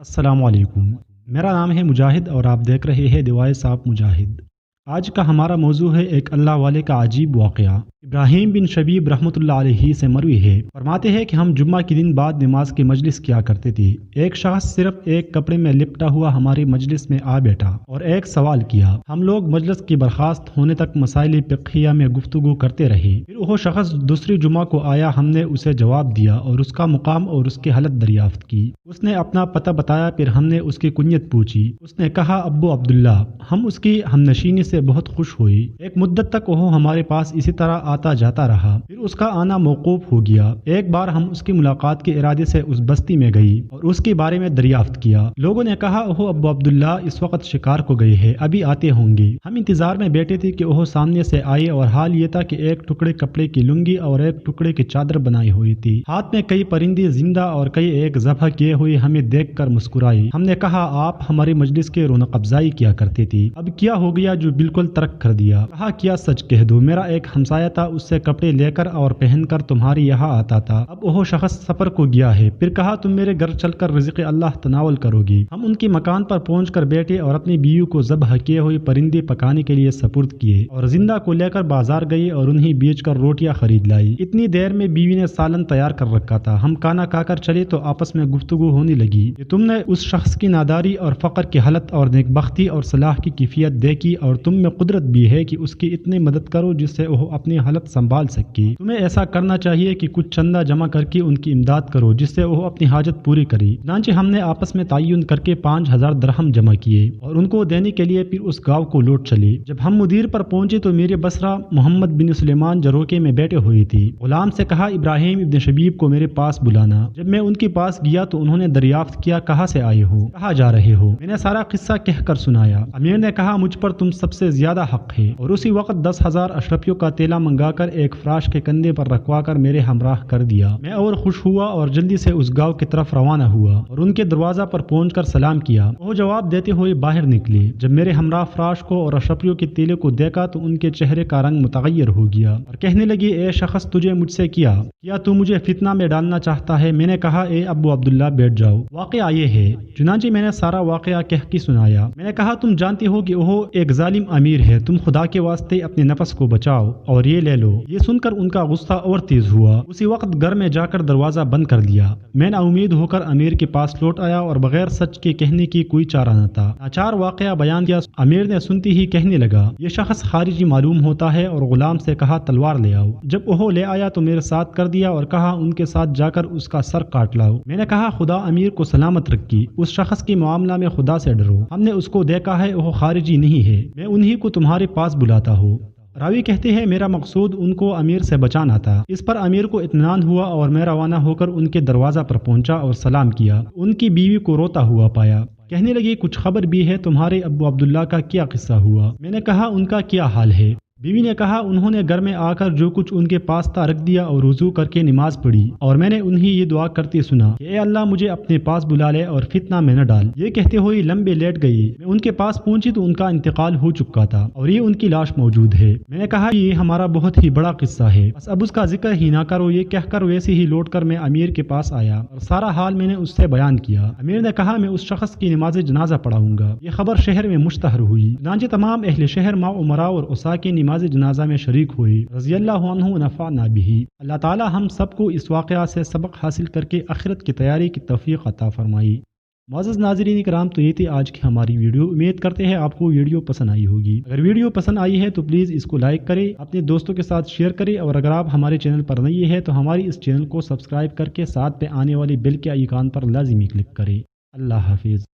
अस्सलाम वालेकुम। मेरा नाम है मुजाहिद और आप देख रहे हैं दिवाए साहब मुजाहिद। आज का हमारा मौजू है एक अल्लाह वाले का अजीब वाक़या। इब्राहिम बिन शबीब रहमतुल्लाह अलैहि से मरवी है, फरमाते हैं कि हम जुम्मा के दिन बाद नमाज की मजलिस किया करते थे। एक शख्स सिर्फ एक कपड़े में लिपटा हुआ हमारी मजलिस में आ बैठा और एक सवाल किया। हम लोग मजलिस की बर्खास्त होने तक मसाइल फ़िक़हिया में गुफ्तगू करते रहे। फिर वो शख्स दूसरी जुम्मा को आया, हमने उसे जवाब दिया और उसका मुकाम और उसकी हालत दरियाफ्त की। उसने अपना पता बताया, फिर हमने उसकी कुनियत पूछी। उसने कहा अब्बू अब्दुल्ला। हम उसकी हमनशीनी से बहुत खुश हुई। एक मुद्दत तक वो हमारे पास इसी तरह आता जाता रहा, फिर उसका आना मौकूफ हो गया। एक बार हम उसकी मुलाकात के इरादे से उस बस्ती में गई और उसके बारे में दरियाफ्त किया। लोगों ने कहा ओह अब्बू अब्दुल्ला इस वक्त शिकार को गए हैं, अभी आते होंगे। हम इंतजार में बैठे थे कि वह सामने से आए और हाल ये था कि एक टुकड़े कपड़े की लुंगी और एक टुकड़े की चादर बनाई हुई थी। हाथ में कई परिंदे जिंदा और कई एक ज़बह किए हुए हमें देख कर मुस्कुराई। हमने कहा आप हमारी मजलिस के रौनक अफजाई किया करते थे, अब क्या हो गया जो बिल्कुल तर्क कर दिया? कहा क्या सच कह दो, मेरा एक हमसाया था, उससे कपड़े लेकर और पहनकर तुम्हारे यहाँ आता था। अब वह शख्स सफर को गया है। फिर कहा तुम मेरे घर चलकर रिज़्क़ अल्लाह तनावल करोगी। हम उनके मकान पर पहुँच कर बैठे और अपनी बीवी को ज़बह किए हुए परिंदे पकाने के लिए सपुर्द किए और जिंदा को लेकर बाजार गई और उन्हें बेच कर रोटियां खरीद लाई। इतनी देर में बीवी ने सालन तैयार कर रखा था। हम खाना खाकर चले तो आपस में गुफ्तगू होने लगी कि तुमने उस शख्स की नादारी और फकर की हालत और नेकबख्ती और सलाह की कैफियत देखी और तुम में कुदरत भी है कि उसकी इतनी मदद करो जिससे वह अपनी हालत संभाल सके। तुम्हें ऐसा करना चाहिए कि कुछ चंदा जमा करके उनकी इमदाद करो जिससे वह अपनी हाजत पूरी करे। चुनांचे हमने आपस में तायुन करके 5000 दरहम जमा किए और उनको देने के लिए फिर उस गाँव को लौट चले। जब हम मुदीर पर पहुंचे तो मेरे बसरा मोहम्मद बिन सुलेमान जरोके में बैठे हुए थे। गुलाम से कहा इब्राहिम इब्न शबीब को मेरे पास बुलाना। जब मैं उनके पास गया तो उन्होंने दरियाफ्त किया कहाँ से आए हो, कहाँ जा रहे हो। मैंने सारा किस्सा कहकर सुनाया। अमीर ने कहा मुझ पर तुम सबसे ज्यादा हक है और उसी वक्त 10,000 अशरफियों का तेला मंगाकर एक फ्राश के कंधे पर रखवाकर मेरे हमराह कर दिया। मैं और खुश हुआ और जल्दी से उस गाँव की तरफ रवाना हुआ और उनके दरवाजा पर पहुंचकर सलाम किया। वो जवाब देते हुए बाहर निकले। जब मेरे हमराह फ्राश को और अशरफियों के तेले को देखा तो उनके चेहरे का रंग मुतगय्यर हो गया और कहने लगी ए शख्स तुझे मुझसे क्या तू मुझे फितना में डालना चाहता है। मैंने कहा ए अब्बू अब्दुल्ला बैठ जाओ, वाक़या ये है। चुनांचे मैंने सारा वाक़या कह के सुनाया। मैंने कहा तुम जानते हो कि वो एक जालिम अमीर है, तुम खुदा के वास्ते अपने नफस को बचाओ और ये ले लो। ये सुनकर उनका गुस्सा और तेज हुआ। उसी वक्त घर में जाकर दरवाजा बंद कर दिया। मैं नाउमीद होकर अमीर के पास लौट आया और बगैर सच के कहने की कोई चारा न था। नाचार वाक़या बयान किया। अमीर ने सुनते ही कहने लगा ये शख्स खारिजी मालूम होता है और गुलाम से कहा तलवार ले आओ। जब वो ले आया तो मेरे साथ कर दिया और कहा उनके साथ जाकर उसका सर काट लाओ। मैंने कहा खुदा अमीर को सलामत रखी, उस शख्स के मामला में खुदा से डरो, हमने उसको देखा है, वो खारिजी नहीं है, मैं उन्हीं को तुम्हारे पास बुलाता हूँ। रावी कहते हैं मेरा मकसूद उनको अमीर से बचाना था। इस पर अमीर को इत्मीनान हुआ और मैं रवाना होकर उनके दरवाजा पर पहुंचा और सलाम किया। उनकी बीवी को रोता हुआ पाया। कहने लगी कुछ खबर भी है, तुम्हारे अब्बू अब्दुल्ला का क्या किस्सा हुआ। मैंने कहा उनका क्या हाल है। बीवी ने कहा उन्होंने घर में आकर जो कुछ उनके पास था रख दिया और वुजू करके नमाज पढ़ी और मैंने उन्हें ये दुआ करते सुना कि ए अल्लाह मुझे अपने पास बुला ले और फितना में न डाल। ये कहते हुए लंबे लेट गई। मैं उनके पास पहुंची तो उनका इंतकाल हो चुका था और ये उनकी लाश मौजूद है। मैंने कहा ये हमारा बहुत ही बड़ा किस्सा है, बस अब उसका जिक्र ही ना करो। ये कहकर वैसे ही लौट कर मैं अमीर के पास आया और सारा हाल मैंने उससे बयान किया। अमीर ने कहा मैं उस शख्स की नमाज जनाजा पढ़ाऊंगा। ये खबर शहर में मुश्तहर हुई। चुनांचे तमाम अहले शहर मा उमरा और उसा के नमाज जनाजा में शरीक हुई। रज़ियल्लाहु अन्हु नफ़अना बिही। अल्लाह ताला हम सबको इस वाक़या से सबक हासिल करके आखिरत की तैयारी की तौफीक अता फरमाई। मुअज़्ज़ज़ नाज़रीन इकराम, तो ये थी आज की हमारी वीडियो। उम्मीद करते हैं आपको वीडियो पसंद आई होगी। अगर वीडियो पसंद आई है तो प्लीज़ इसको लाइक करें, अपने दोस्तों के साथ शेयर करें और अगर आप हमारे चैनल पर नए हैं तो हमारी इस चैनल को सब्सक्राइब करके साथ पे आने वाली बेल के आइकॉन पर लाजिमी क्लिक करें। अल्लाह हाफिज़।